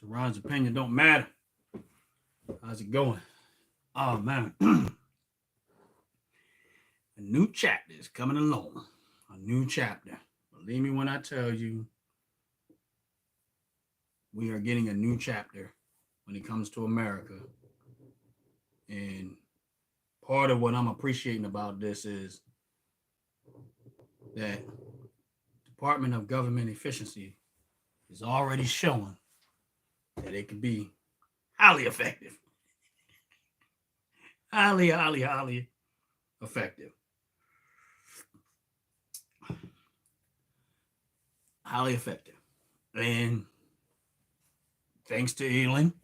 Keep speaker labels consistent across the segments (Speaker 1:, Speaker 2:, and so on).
Speaker 1: So Ron's opinion don't matter. How's it going? Oh man. A new chapter is coming along. A new chapter. Believe me when I tell you, we are getting a new chapter when it comes to America. And part of what I'm appreciating about this is that Department of Government Efficiency is already showing that it can be highly effective. Highly effective. Highly effective. And thanks to Elon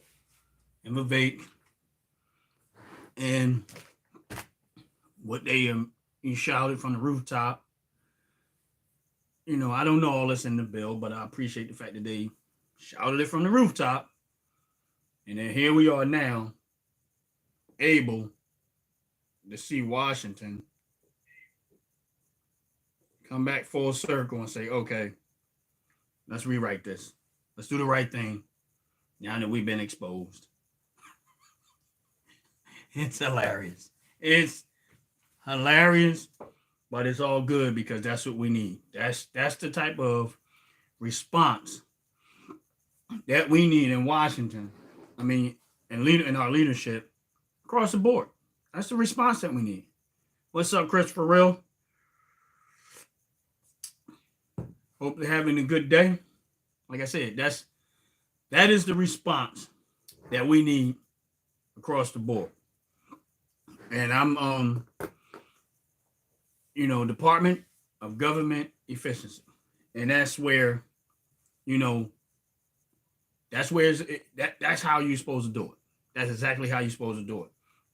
Speaker 1: and Vivek and what they shouted from the rooftop. You know, I don't know all this in the bill, but I appreciate the fact that they shouted it from the rooftop. And then here we are now, able to see Washington come back full circle and say, okay, let's rewrite this. Let's do the right thing now that we've been exposed. It's hilarious. It's hilarious, but it's all good because that's what we need. That's the type of response that we need in Washington. I mean, in our leadership across the board. That's the response that we need. What's up, Christopher Real? Hope they're having a good day. Like I said, that is the response that we need across the board. And I'm Department of Government Efficiency. And that's where, that's how you're supposed to do it. That's exactly how you're supposed to do it.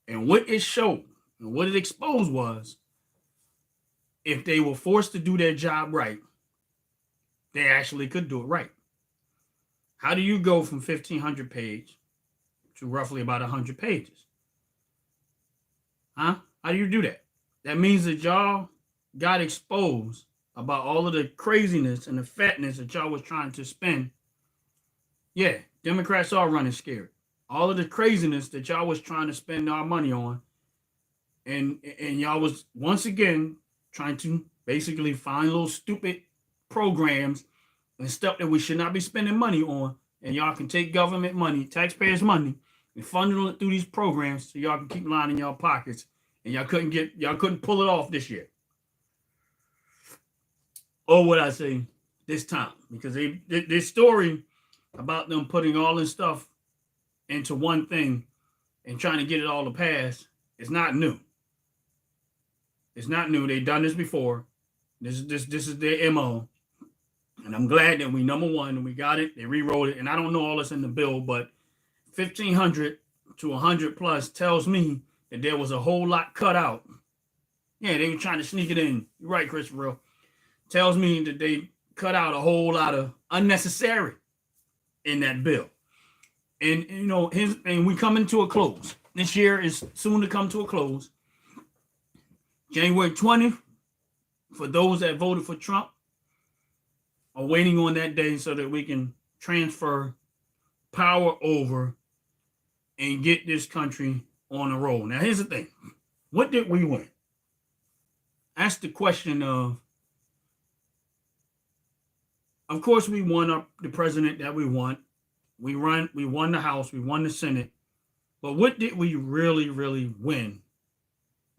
Speaker 1: And what it showed and what it exposed was if they were forced to do their job right, they actually could do it right. How do you go from 1,500 page to roughly about 100 pages? Huh? How do you do that? That means that y'all got exposed about all of the craziness and the fatness that y'all was trying to spend. Yeah, Democrats are running scared. All of the craziness that y'all was trying to spend our money on. And y'all was once again trying to basically find little stupid programs and stuff that we should not be spending money on. And y'all can take government money, taxpayers' money, and funnel it through these programs so y'all can keep lining y'all pockets. And y'all couldn't pull it off this year. Or what I say this time. Because this story about them putting all this stuff into one thing and trying to get it all to pass is not new. It's not new. They've done this before. This is their MO. And I'm glad that number one, we got it. They rewrote it. And I don't know all this in the bill, but 1,500 to 100 plus tells me that there was a whole lot cut out. Yeah, they were trying to sneak it in. You're right, Christopher. Tells me that they cut out a whole lot of unnecessary in that bill. And, and we coming to a close. This year is soon to come to a close. January 20th, for those that voted for Trump, are waiting on that day so that we can transfer power over and get this country on the roll. Now, here's the thing. What did we win? That's the question of course, we won the president that we want. We won the House. We won the Senate. But what did we really, really win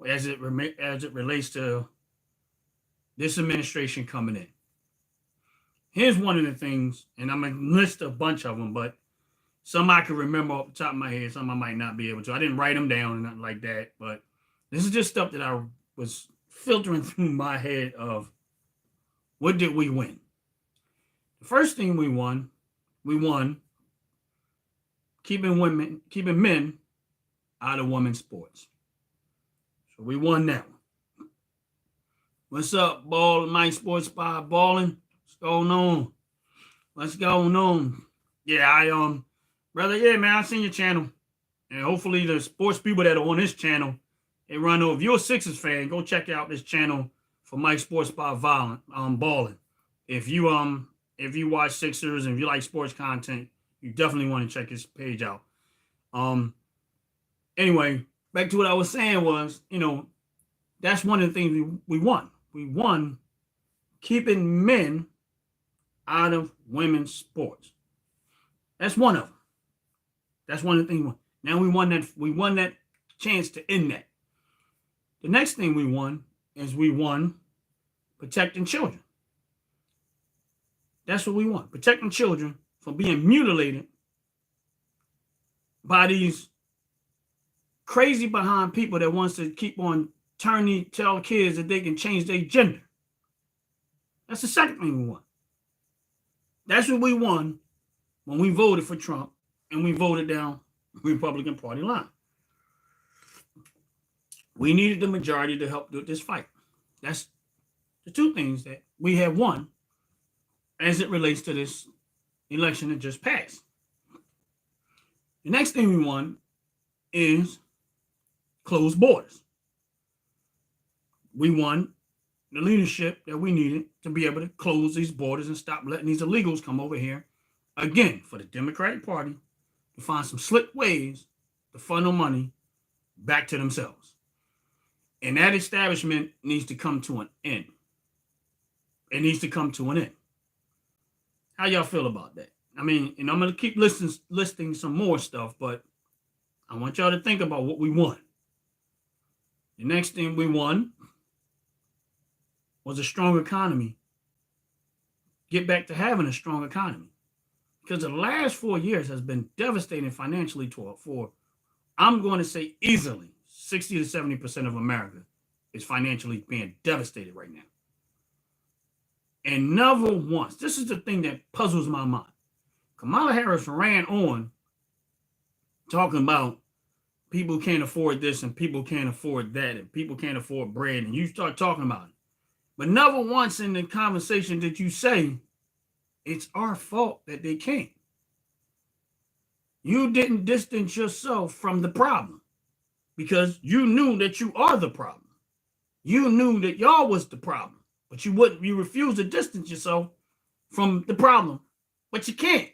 Speaker 1: as it relates to this administration coming in? Here's one of the things, and I'm going to list a bunch of them, but some I can remember off the top of my head, some I might not be able to. I didn't write them down or nothing like that, but this is just stuff that I was filtering through my head of what did we win? The first thing we won keeping men out of women's sports. So we won that one. What's up, Mike Sports Spy Balling? What's going on? What's going on? Yeah, brother, yeah, man, I seen your channel. And hopefully the sports people that are on this channel, they run over. If you're a Sixers fan, go check out this channel for Mike Sports Spy Balling. If you watch Sixers and if you like sports content, You definitely want to check his page out. Um, anyway, back to what I was saying was, that's one of the things we won. We won keeping men out of women's sports. That's one of them. That's one of the things we won. Now we won that chance to end that. The next thing we won is we won protecting children. That's what we want. Protecting children from being mutilated by these crazy behind people that wants to keep on tell kids that they can change their gender. That's the second thing we want. That's what we won when we voted for Trump and we voted down the Republican Party line. We needed the majority to help do this fight. That's the two things that we have won as it relates to this election that just passed. The next thing we won is closed borders. We won the leadership that we needed to be able to close these borders and stop letting these illegals come over here, again, for the Democratic Party to find some slick ways to funnel money back to themselves. And that establishment needs to come to an end. It needs to come to an end. How y'all feel about that? I mean, and I'm going to keep listing some more stuff, but I want y'all to think about what we won. The next thing we won was a strong economy. Get back to having a strong economy. Because the last 4 years has been devastating financially for, I'm going to say easily, 60 to 70% of America is financially being devastated right now. And never once, this is the thing that puzzles my mind. Kamala Harris ran on talking about people can't afford this and people can't afford that and people can't afford bread, and you start talking about it. But never once in the conversation did you say it's our fault that they can't. You didn't distance yourself from the problem because you knew that you are the problem. You knew that y'all was the problem, but you refused to distance yourself from the problem. But you can't.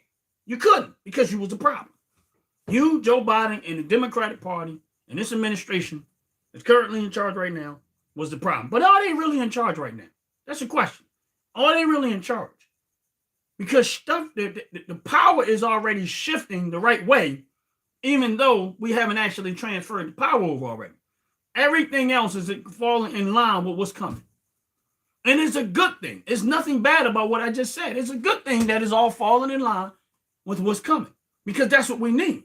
Speaker 1: You couldn't because you was the problem. You, Joe Biden, and the Democratic Party and this administration that's currently in charge right now was the problem. But are they really in charge right now? That's a question. Are they really in charge? Because the power is already shifting the right way, even though we haven't actually transferred the power over already. Everything else is falling in line with what's coming. And it's a good thing. It's nothing bad about what I just said. It's a good thing that is all falling in line with what's coming, because that's what we need.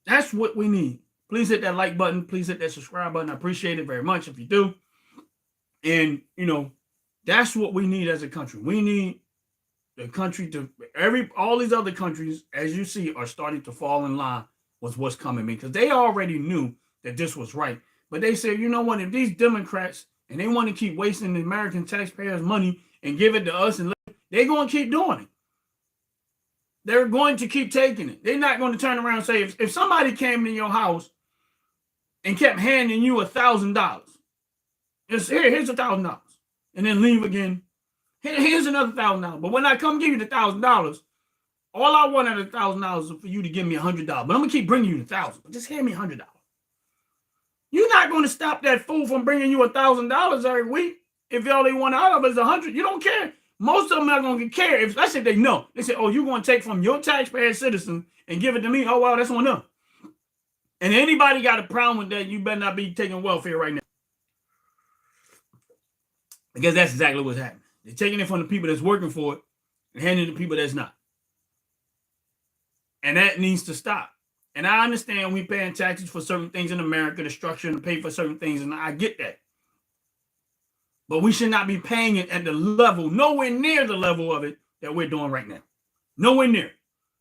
Speaker 1: That's what we need. Please hit that like button. Please hit that subscribe button. I appreciate it very much if you do. And, that's what we need as a country. We need the country to, all these other countries, as you see, are starting to fall in line with what's coming, because they already knew that this was right. But they said, you know what, if these Democrats, and they want to keep wasting the American taxpayers' money and give it to us, and they're going to keep doing it. They're going to keep taking it. They're not going to turn around and say, if somebody came to your house and kept handing you $1,000, here's $1,000, and then leave again. Here's another $1,000. But when I come give you the $1,000, all I want out of $1,000 is for you to give me $100. But I'm gonna keep bringing you the $1,000. But just hand me $100. You're not going to stop that fool from bringing you $1,000 every week if all they want out of it is $100. You don't care. Most of them are going to care. If I said they know, they say, "Oh, you're going to take from your taxpayer citizen and give it to me." Oh, wow, that's on them. And anybody got a problem with that, you better not be taking welfare right now, because that's exactly what's happening. They're taking it from the people that's working for it and handing it to people that's not. And that needs to stop. And I understand we paying taxes for certain things in America, the structure, and pay for certain things, and I get that. But we should not be paying it at the level, nowhere near the level of it that we're doing right now. Nowhere near.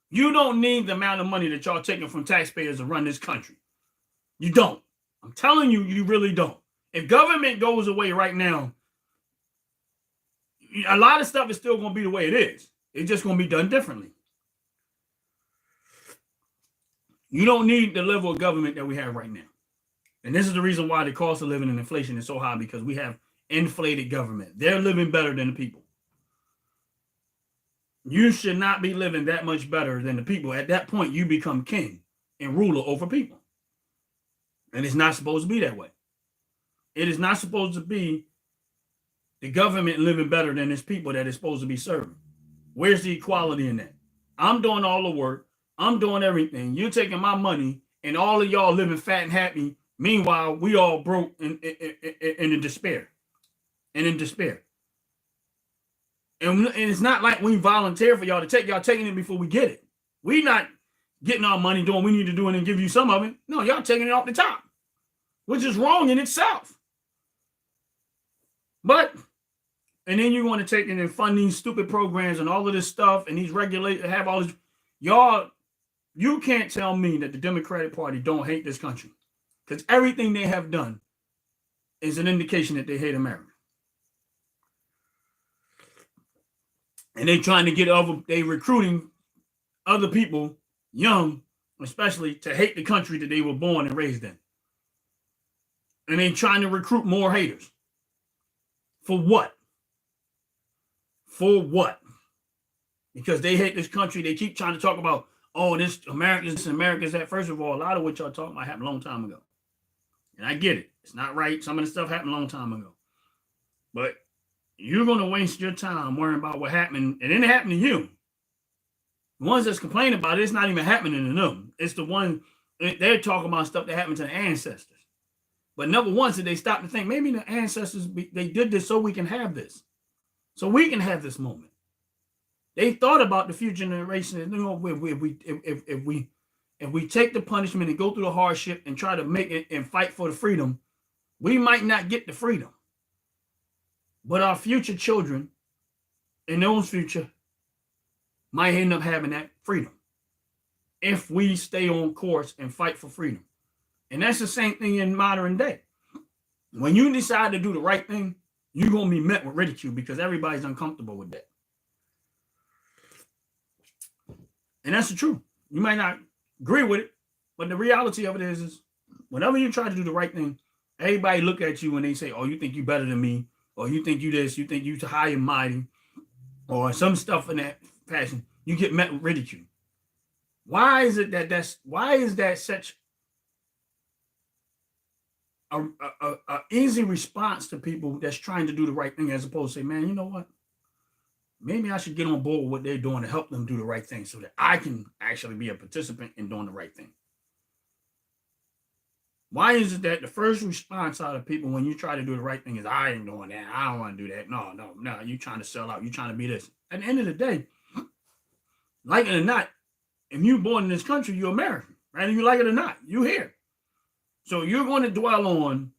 Speaker 1: You don't need the amount of money that y'all taking from taxpayers to run this country. You don't. I'm telling you, you really don't. If government goes away right now, a lot of stuff is still going to be the way it is. It's just going to be done differently. You don't need the level of government that we have right now. And this is the reason why the cost of living and inflation is so high, because we have inflated government. They're living better than the people. You should not be living that much better than the people. At that point, you become king and ruler over people. And it's not supposed to be that way. It is not supposed to be the government living better than its people that it's supposed to be serving. Where's the equality in that? I'm doing all the work. I'm doing everything. You're taking my money, and all of y'all living fat and happy. Meanwhile, we all broke in despair. And in despair. And it's not like we volunteer for y'all to take. Y'all taking it before we get it. We not getting our money, doing what we need to do, and then give you some of it. No, y'all taking it off the top, which is wrong in itself. But, and then you want to take it and fund these stupid programs and all of this stuff, and these regulate have all this. Y'all, you can't tell me that the Democratic Party don't hate this country, because everything they have done is an indication that they hate America. And they trying to get they recruiting other people, young especially, to hate the country that they were born and raised in. And they trying to recruit more haters. For what? For what? Because they hate this country. They keep trying to talk about, oh, this America's that. First of all, a lot of what y'all talking about happened a long time ago. And I get it. It's not right. Some of the stuff happened a long time ago. But you're going to waste your time worrying about what happened. And it didn't happen to you. The ones that's complaining about it, it's not even happening to them. It's the one, they're talking about stuff that happened to the ancestors. But never once did they stop to think, maybe the ancestors, they did this so we can have this. So we can have this moment. They thought about the future generation. You know, if we take the punishment and go through the hardship and try to make it and fight for the freedom, we might not get the freedom. But our future children and those future might end up having that freedom if we stay on course and fight for freedom. And that's the same thing in modern day. When you decide to do the right thing, you're going to be met with ridicule because everybody's uncomfortable with that. And that's the truth. You might not agree with it, but the reality of it is whenever you try to do the right thing, everybody look at you and they say, oh, you think you better than me, or you think you this, you think you high and mighty, or some stuff in that fashion. You get met with ridicule. Why is it why is that such a easy response to people that's trying to do the right thing, as opposed to say, man, you know what? Maybe I should get on board with what they're doing to help them do the right thing so that I can actually be a participant in doing the right thing. Why is it that the first response out of people when you try to do the right thing is, I ain't doing that. I don't want to do that. No. You're trying to sell out. You're trying to be this. At the end of the day, like it or not, if you're born in this country, you're American, right? If you like it or not, you're here. So you're going to dwell on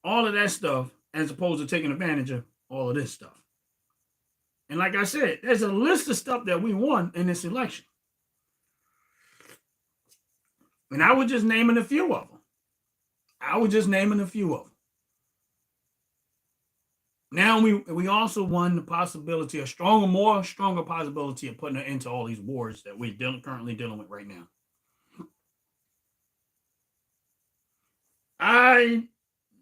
Speaker 1: all of that stuff as opposed to taking advantage of all of this stuff. And like I said, there's a list of stuff that we won in this election. And I was just naming a few of them. Now we also won the possibility, a stronger possibility of putting an end to all these wars that we're currently dealing with right now.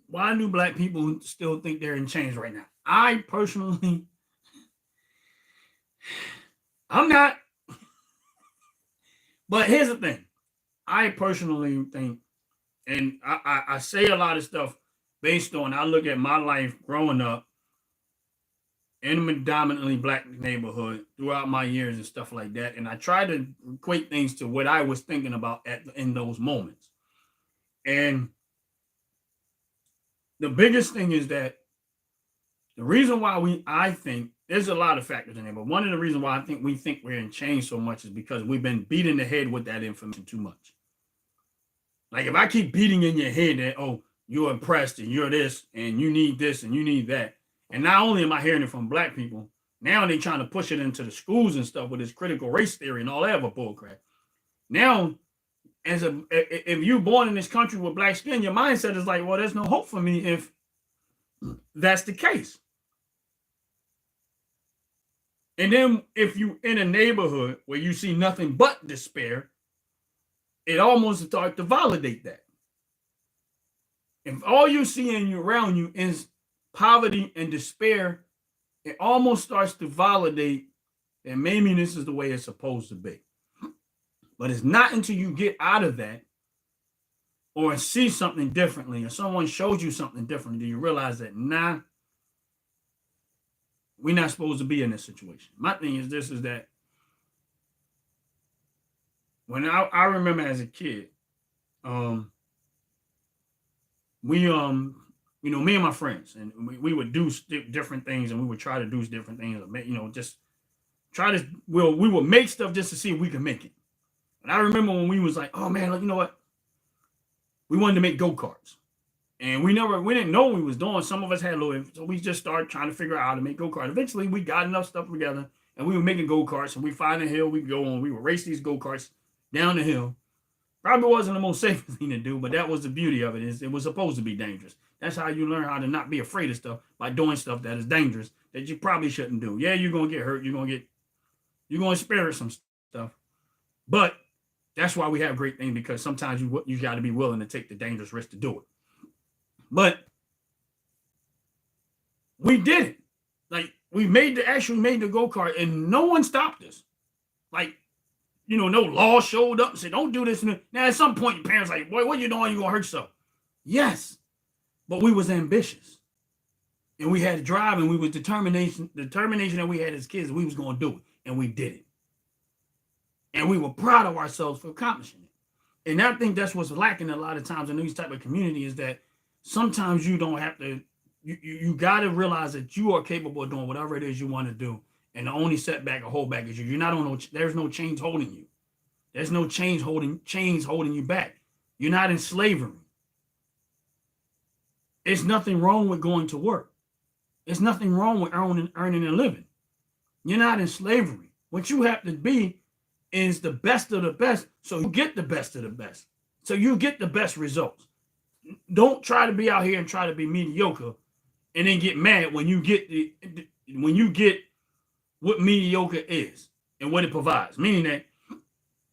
Speaker 1: Why do black people still think they're in chains right now? I personally, I'm not. But here's the thing. I personally think, and I say a lot of stuff based on, I look at my life growing up in a predominantly black neighborhood throughout my years and stuff like that. And I try to equate things to what I was thinking about in those moments. And the biggest thing is that the reason why I think there's a lot of factors in there, but one of the reasons why I think we think we're in change so much is because we've been beating the head with that information too much. Like if I keep beating in your head that, oh, you're oppressed and you're this and you need this and you need that. And not only am I hearing it from black people, now they're trying to push it into the schools and stuff with this critical race theory and all that other bullcrap. Now, if you're born in this country with black skin, your mindset is like, well, there's no hope for me if that's the case. And then if you're in a neighborhood where you see nothing but despair, it almost starts to validate that. If all you see around you is poverty and despair, it almost starts to validate and maybe this is the way it's supposed to be. But it's not until you get out of that or see something differently, or someone shows you something differently, do you realize that, nah, we're not supposed to be in this situation. My thing is this, is that when I remember as a kid, we me and my friends, and we would do different things, and we would try to do different things, just try to, we would make stuff just to see if we could make it. And I remember when we was like, oh man, like, you know what? We wanted to make go-karts. And we didn't know what we was doing. Some of us had little, so we just started trying to figure out how to make go-karts. Eventually, we got enough stuff together, and we were making go-karts, and we find a hill we go on. We would race these go-karts down the hill. Probably wasn't the most safe thing to do, but that was the beauty of it, is it was supposed to be dangerous. That's how you learn how to not be afraid of stuff, by doing stuff that is dangerous, that you probably shouldn't do. Yeah, you're going to get hurt. You're going to experience some stuff. But that's why we have great things, because sometimes you got to be willing to take the dangerous risk to do it. But we did it. Like, we actually made the go-kart, and no one stopped us. Like, no law showed up and said, don't do this. Now, at some point, your parents like, boy, what you doing? You're going to hurt yourself. Yes. But we was ambitious. And we had drive, and we was determination that we had as kids, we was going to do it. And we did it. And we were proud of ourselves for accomplishing it. And I think that's what's lacking a lot of times in these type of community, is that sometimes you don't have to, you got to realize that you are capable of doing whatever it is you want to do. And the only setback or holdback is you. You're not on there's no chains holding you. There's no chains holding you back. You're not in slavery. It's nothing wrong with going to work. It's nothing wrong with earning a living. You're not in slavery. What you have to be is the best of the best, so you get the best of the best. So you get the best results. Don't try to be out here and try to be mediocre and then get mad when you get what mediocre is and what it provides. Meaning that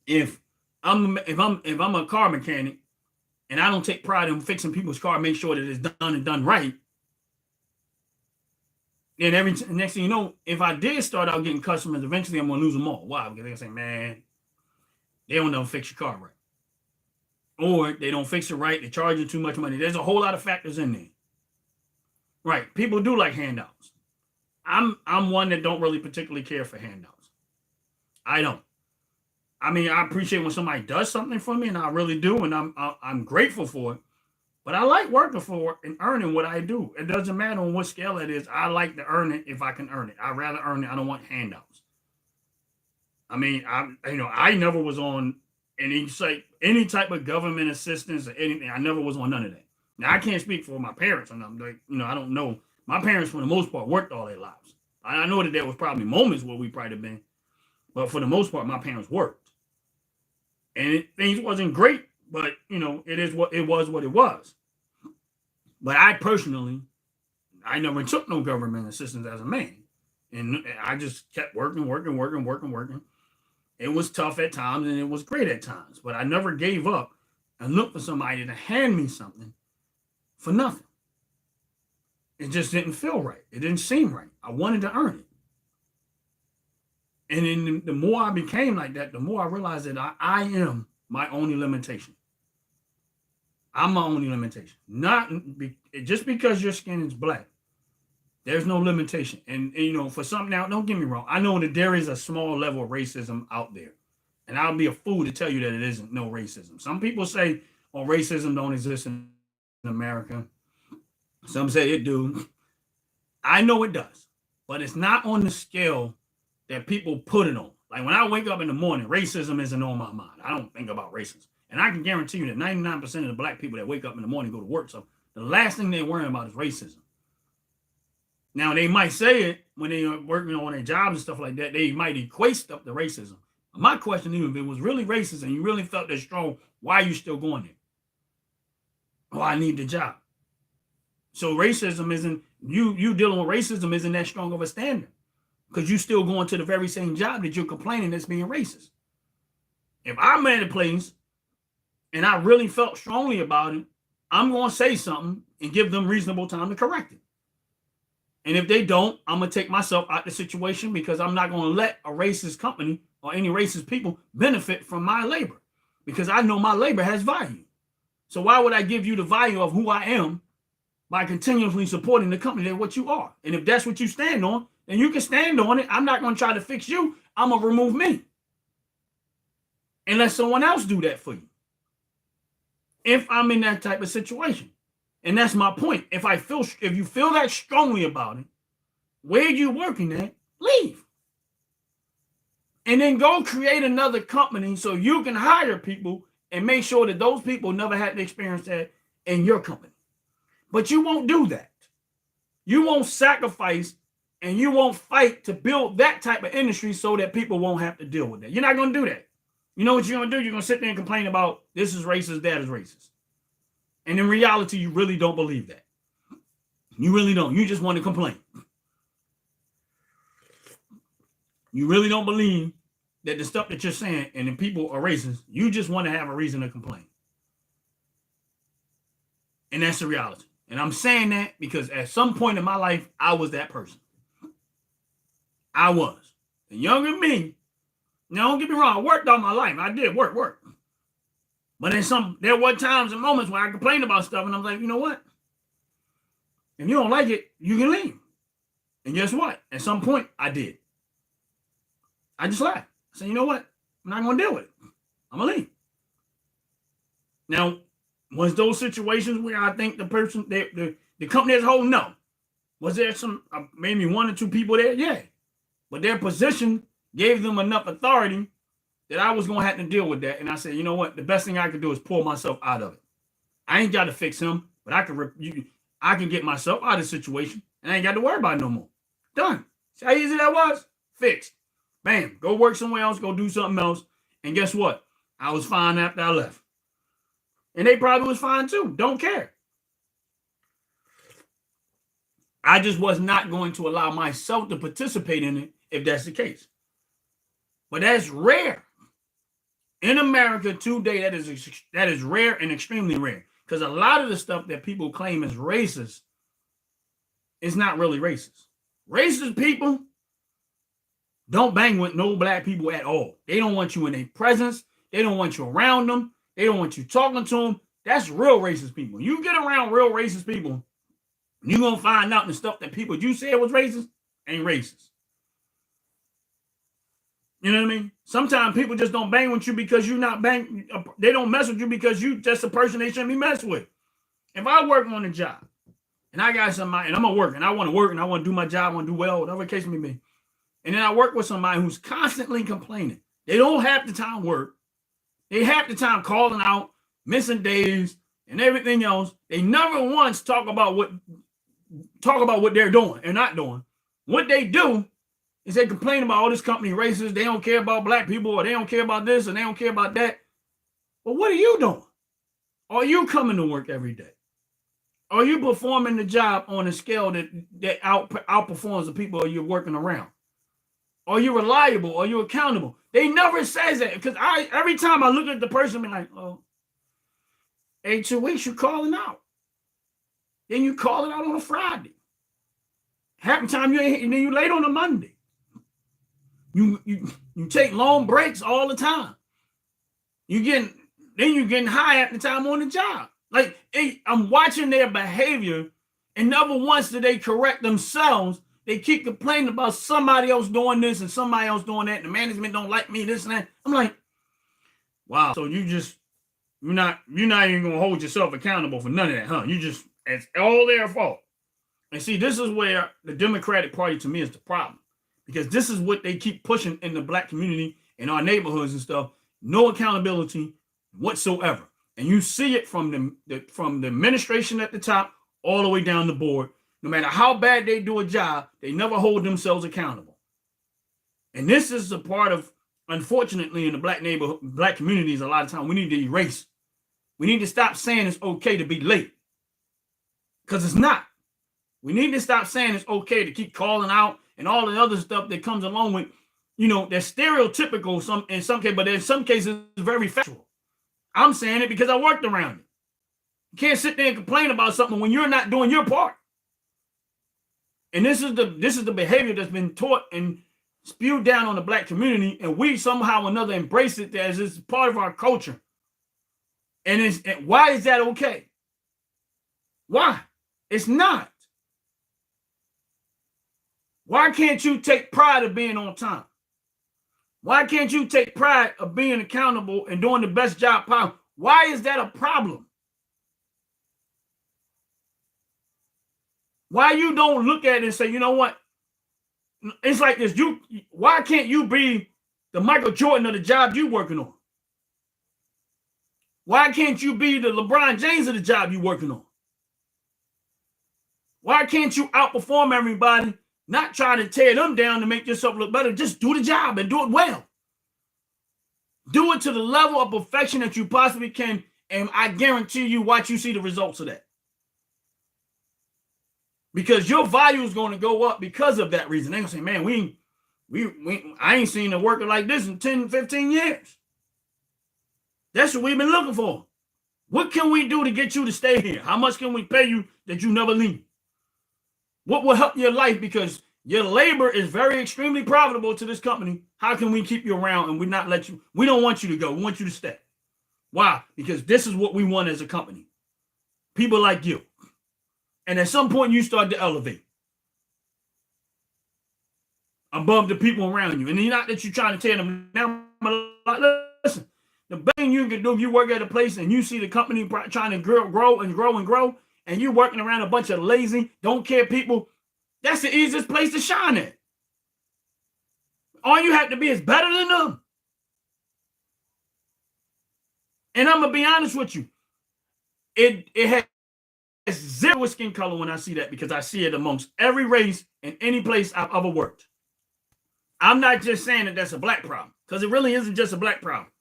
Speaker 1: if I'm a car mechanic and I don't take pride in fixing people's car, make sure that it's done and done right, then next thing you know, if I did start out getting customers, eventually I'm gonna lose them all. Why? Because they're gonna say, man, they don't know fix your car right. Or they don't fix it right, they charge you too much money. There's a whole lot of factors in there. Right. People do like handouts. I'm one that don't really particularly care for handouts. I don't. I mean, I appreciate when somebody does something for me, and I really do, and I'm grateful for it. But I like working for it and earning what I do. It doesn't matter on what scale it is. I like to earn it if I can earn it. I'd rather earn it. I don't want handouts. I mean, I never was on any type of government assistance or anything. I never was on none of that. Now, I can't speak for my parents, and I don't know. My parents, for the most part, worked all their lives. I know that there was probably moments where we probably have been, but for the most part, my parents worked, and things wasn't great. But it was what it was. But I personally, I never took no government assistance as a man, and I just kept working. It was tough at times, and it was great at times. But I never gave up and looked for somebody to hand me something for nothing. It just didn't feel right. It didn't seem right. I wanted to earn it. And then the more I became like that, the more I realized that I am my only limitation. I'm my only limitation. Just because your skin is black, there's no limitation. And for something now, don't get me wrong. I know that there is a small level of racism out there. And I'll be a fool to tell you that it isn't no racism. Some people say, oh, racism don't exist in America. Some say it do. I know it does. But it's not on the scale that people put it on. Like when I wake up in the morning, racism isn't on my mind. I don't think about racism. And I can guarantee you that 99% of the black people that wake up in the morning and go to work, so the last thing they're worrying about is racism. Now, they might say it when they are working on their jobs and stuff like that. They might equate stuff to racism. My question is, if it was really racist and you really felt that strong, why are you still going there? Oh, I need the job. So racism isn't, you dealing with racism isn't that strong of a standard, because you still going to the very same job that you're complaining that's being racist. If I'm at a place and I really felt strongly about it, I'm going to say something and give them reasonable time to correct it. And if they don't, I'm going to take myself out of the situation because I'm not going to let a racist company or any racist people benefit from my labor because I know my labor has value. So why would I give you the value of who I am by continuously supporting the company that what you are? And if that's what you stand on, then you can stand on it. I'm not going to try to fix you. I'm going to remove me. And let someone else do that for you. If I'm in that type of situation. And that's my point. If you feel that strongly about it, where you working at, leave. And then go create another company so you can hire people and make sure that those people never had to experience that in your company. But you won't do that. You won't sacrifice and you won't fight to build that type of industry so that people won't have to deal with that. You're not going to do that. You know what you're going to do? You're going to sit there and complain about this is racist, that is racist. And in reality, you really don't believe that. You really don't. You just want to complain. You really don't believe that the stuff that you're saying and the people are racist. You just want to have a reason to complain. And that's the reality. And I'm saying that because at some point in my life, I was that person. I was. The younger me, now don't get me wrong, I worked all my life. I did work. But there were times and moments when I complained about stuff and I'm like, you know what? If you don't like it, you can leave. And guess what? At some point, I did. I just left. I said, you know what? I'm not going to deal with it. I'm going to leave. Now, was those situations where I think the person, the company as a whole? No. Was there some, maybe one or two people there? Yeah. But their position gave them enough authority that I was going to have to deal with that. And I said, you know what? The best thing I could do is pull myself out of it. I ain't got to fix him, but I can get myself out of the situation and I ain't got to worry about it no more. Done. See how easy that was? Fixed. Bam. Go work somewhere else. Go do something else. And guess what? I was fine after I left. And they probably was fine too. Don't care. I just was not going to allow myself to participate in it if that's the case. But that's rare. In America today, that is rare and extremely rare. Because a lot of the stuff that people claim is racist is not really racist. Racist people don't bang with no black people at all. They don't want you in their presence. They don't want you around them. They don't want you talking to them. That's real racist people. You get around real racist people, you're going to find out the stuff that people you said was racist ain't racist. You know what I mean? Sometimes people just don't bang with you because you're not bang. They don't mess with you because you just a person they shouldn't be messed with. If I work on a job and I got somebody and I'm going to work and I want to work and I want to do my job, I want to do well, whatever the case may be. And then I work with somebody who's constantly complaining. They don't have the time work. They have the time calling out, missing days, and everything else. They never once talk about what they're doing and not doing. What they do is they complain about all this company racist. They don't care about black people, or they don't care about this, and they don't care about that. But what are you doing? Are you coming to work every day? Are you performing the job on a scale that outperforms the people you're working around? Are you reliable? Are you accountable? They never says that because every time I look at the person, I'm like, oh, 2 weeks you're calling out. Then you call it out on a Friday. Half the time and then you late on a Monday. You take long breaks all the time. You're getting high at the time on the job. Like I'm watching their behavior, and never once do they correct themselves. They keep complaining about somebody else doing this and somebody else doing that. And the management don't like me, this and that. I'm like, wow. So you're not even gonna hold yourself accountable for none of that, huh? It's all their fault. And see, this is where the Democratic Party to me is the problem. Because this is what they keep pushing in the black community, in our neighborhoods and stuff. No accountability whatsoever. And you see it from the administration at the top all the way down the board. No matter how bad they do a job, they never hold themselves accountable. And this is a part of, unfortunately, in the black communities, a lot of times we need to erase. We need to stop saying it's okay to be late. Because it's not. We need to stop saying it's okay to keep calling out and all the other stuff that comes along with, they're stereotypical in some cases, but in some cases, it's very factual. I'm saying it because I worked around it. You can't sit there and complain about something when you're not doing your part. And this is the behavior that's been taught and spewed down on the black community, and we somehow or another embrace it as it's part of our culture. And why is that okay? Why? It's not. Why can't you take pride of being on time? Why can't you take pride of being accountable and doing the best job possible? Why is that a problem? Why you don't look at it and say, you know what? It's like this. Why can't you be the Michael Jordan of the job you working on? Why can't you be the LeBron James of the job you working on? Why can't you outperform everybody? Not try to tear them down to make yourself look better. Just do the job and do it well. Do it to the level of perfection that you possibly can, and I guarantee you, watch you see the results of that. Because your value is going to go up because of that reason. They're going to say, man, I ain't seen a worker like this in 10, 15 years. That's what we've been looking for. What can we do to get you to stay here? How much can we pay you that you never leave? What will help your life? Because your labor is very extremely profitable to this company. How can we keep you around and we not let you? We don't want you to go. We want you to stay. Why? Because this is what we want as a company. People like you. And at some point you start to elevate above the people around you. And it's not that you're trying to tear them down. Listen, the best thing you can do if you work at a place and you see the company trying to grow, and you're working around a bunch of lazy, don't care people, that's the easiest place to shine at. All you have to be is better than them. And I'm going to be honest with you. It has zero skin color when I see that, because I see it amongst every race in any place I've ever worked. I'm not just saying that that's a black problem, because it really isn't just a black problem.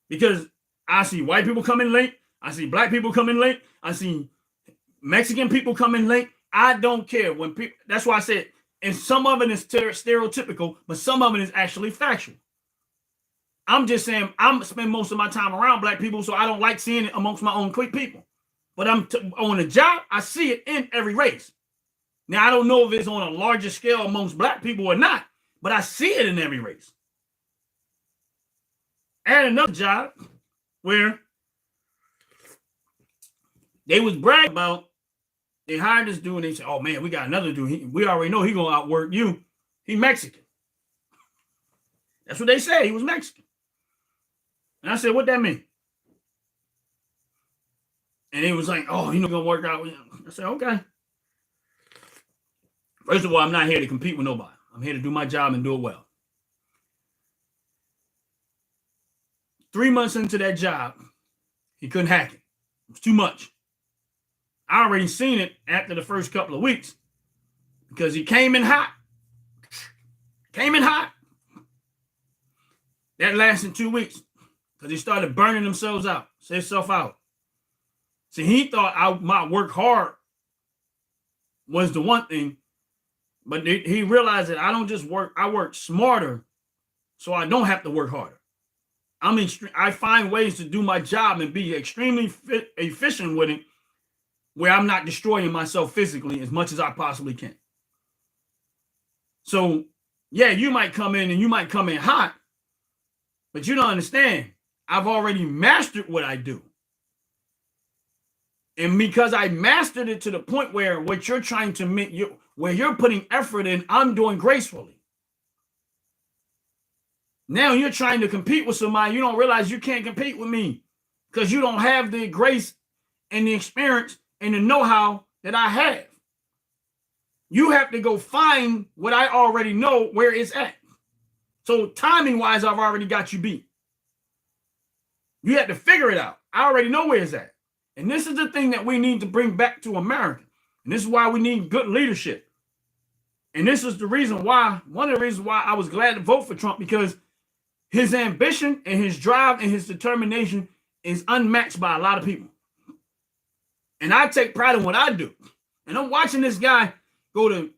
Speaker 1: Because I see white people come in late. I see black people come in late. I see Mexican people come in late. I don't care when people. That's why I said, and some of it is stereotypical, but some of it is actually factual. I'm just saying I'm spend most of my time around black people, so I don't like seeing it amongst my own quick people. But on the job, I see it in every race. Now, I don't know if it's on a larger scale amongst black people or not, but I see it in every race. At another job where they was bragging about, they hired this dude and they said, oh man, we got another dude. We already know he's going to outwork you. He's Mexican. That's what they said. He was Mexican. And I said, what that mean? And he was like, oh, you're not going to work out with him. I said, okay. First of all, I'm not here to compete with nobody. I'm here to do my job and do it well. 3 months into that job, he couldn't hack it. It was too much. I already seen it after the first couple of weeks because he came in hot. That lasted 2 weeks because he started burning himself out. See, he thought I might work hard was the one thing, but he realized that I don't just work, I work smarter so I don't have to work harder. I find ways to do my job and be extremely efficient with it where I'm not destroying myself physically as much as I possibly can. So, yeah, you might come in hot, but you don't understand. I've already mastered what I do. And because I mastered it to the point where what you're trying to make, where you're putting effort in, I'm doing gracefully. Now you're trying to compete with somebody. You don't realize you can't compete with me because you don't have the grace and the experience and the know-how that I have. You have to go find what I already know where it's at. So timing-wise, I've already got you beat. You have to figure it out. I already know where it's at. And this is the thing that we need to bring back to America. And this is why we need good leadership. And this is the reason why, one of the reasons why I was glad to vote for Trump, because his ambition and his drive and his determination is unmatched by a lot of people. And I take pride in what I do. And I'm watching this guy go to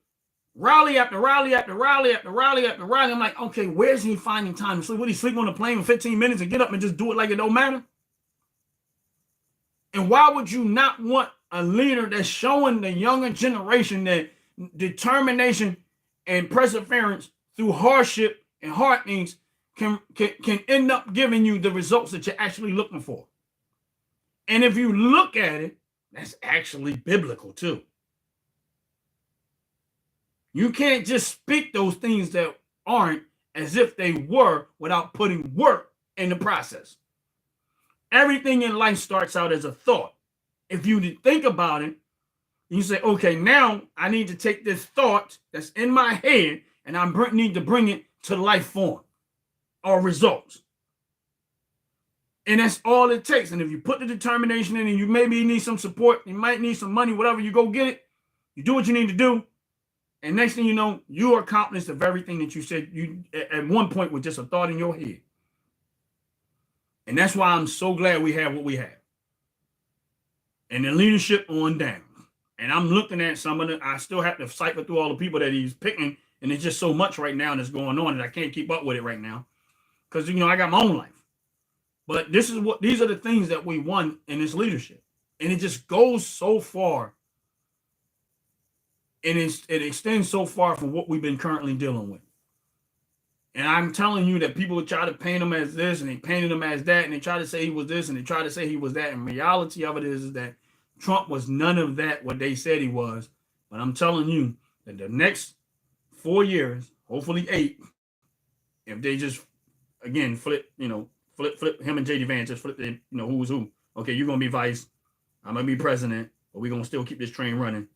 Speaker 1: rally after rally after rally after rally after rally. I'm like, okay, where's he finding time to sleep? Would he sleep on the plane for 15 minutes and get up and just do it like it don't matter? And why would you not want a leader that's showing the younger generation that determination and perseverance through hardship and hard things can end up giving you the results that you're actually looking for. And if you look at it, that's actually biblical too. You can't just speak those things that aren't as if they were without putting work in the process. Everything in life starts out as a thought. If you think about it, you say, okay, now I need to take this thought that's in my head and I need to bring it to life form or results. And that's all it takes. And if you put the determination in and you maybe need some support, you might need some money, whatever, you go get it. You do what you need to do. And next thing you know, you are accomplished of everything that you said you at one point with just a thought in your head. And that's why I'm so glad we have what we have. And the leadership on down. And I'm looking at some of the, I still have to cycle through all the people that he's picking. And there's just so much right now that's going on that I can't keep up with it right now. Because, I got my own life. But these are the things that we won in this leadership. And it just goes so far. And it extends so far from what we've been currently dealing with. And I'm telling you that people try to paint him as this and they painted him as that. And they try to say he was this and they try to say he was that. And reality of it is that Trump was none of that, what they said he was. But I'm telling you that the next 4 years, hopefully 8, if they just, again, flip him and J.D. Vance, just flip the, who's who. Okay, you're going to be vice. I'm going to be president, but we're going to still keep this train running.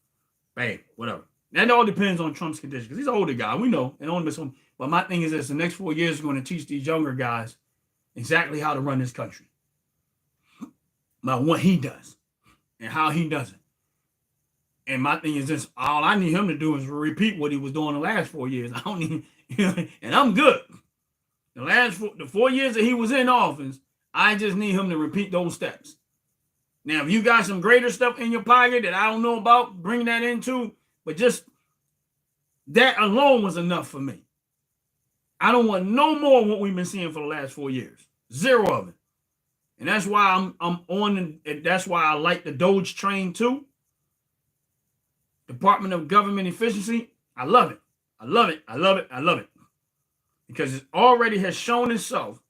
Speaker 1: Bang, whatever. That all depends on Trump's condition because he's an older guy. We know. And only some. But my thing is this, the next 4 years is going to teach these younger guys exactly how to run this country. About what he does and how he does it. And my thing is this, all I need him to do is repeat what he was doing the last 4 years. I don't need, and I'm good. The 4 years that he was in office, I just need him to repeat those steps. Now, if you got some greater stuff in your pocket that I don't know about, bring that into, but just that alone was enough for me. I don't want no more of what we've been seeing for the last 4 years. Zero of it. And that's why I'm on, and that's why I like the D.O.G.E train too. Department of Government Efficiency. I love it. I love it. I love it. I love it. Because it already has shown itself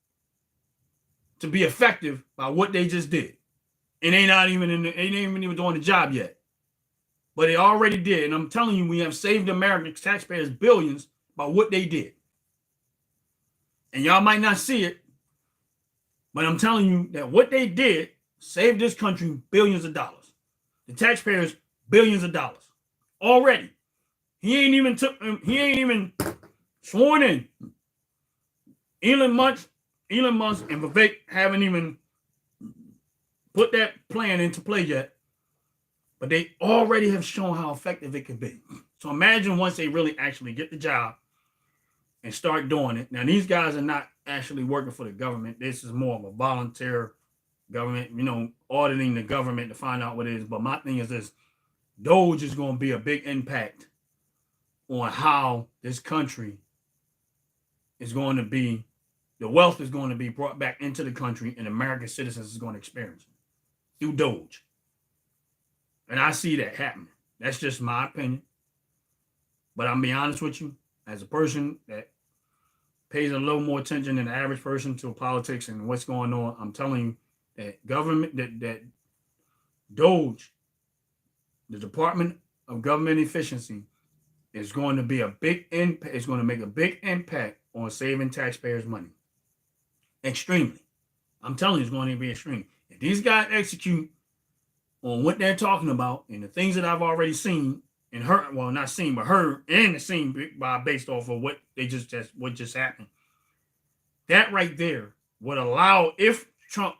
Speaker 1: to be effective by what they just did. It ain't even doing the job yet. But it already did. And I'm telling you, we have saved American taxpayers billions by what they did. And y'all might not see it, but I'm telling you that what they did saved this country billions of dollars. The taxpayers, billions of dollars. Already. He ain't even sworn in. Elon Musk and Vivek haven't even put that plan into play yet. But they already have shown how effective it can be. So imagine once they really actually get the job and start doing it. Now, these guys are not actually working for the government. This is more of a volunteer government, auditing the government to find out what it is. But my thing is this, D.O.G.E is going to be a big impact on how this country is going to be, the wealth is going to be brought back into the country and American citizens is going to experience it through D.O.G.E. And I see that happening. That's just my opinion. But I'm be honest with you, as a person that pays a little more attention than the average person to politics and what's going on, I'm telling you that that D.O.G.E, the Department of Government Efficiency, is going to be a big impact. It's going to make a big impact on saving taxpayers' money. Extremely. I'm telling you, it's going to be extreme. If these guys execute on what they're talking about and the things that I've already seen and heard, well, not seen, but heard and seen based off of what just happened. That right there would allow, if Trump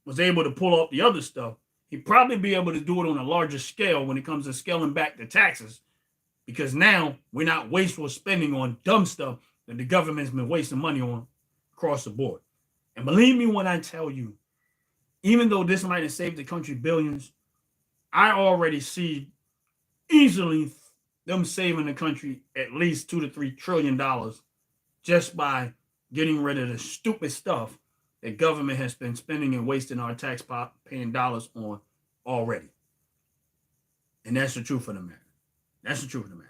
Speaker 1: was able to pull off the other stuff, he'd probably be able to do it on a larger scale when it comes to scaling back the taxes, because now we're not wasteful spending on dumb stuff that the government's been wasting money on across the board. And believe me when I tell you, even though this might have saved the country billions, I already see easily them saving the country at least $2 to $3 trillion just by getting rid of the stupid stuff that government has been spending and wasting our tax-paying dollars on already. And that's the truth of the matter. That's the truth of the matter.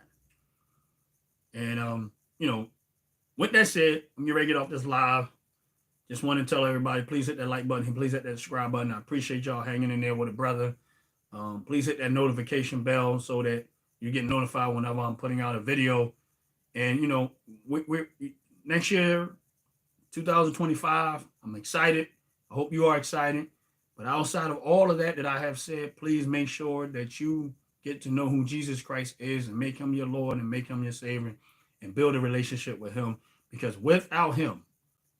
Speaker 1: And you know, with that said, I'm getting ready to get off this live. Just want to tell everybody, please hit that like button and please hit that subscribe button. I appreciate y'all hanging in there with a brother. Please hit that notification bell so that you get notified whenever I'm putting out a video. And you know, we're next year, 2025. I'm excited. I hope you are excited. But outside of all of that I have said, please make sure that you get to know who Jesus Christ is and make him your Lord and make him your Savior and build a relationship with him. Because without him,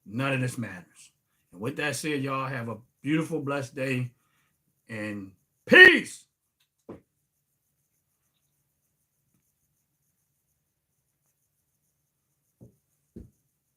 Speaker 1: none of this matters. And with that said, y'all have a beautiful, blessed day and peace.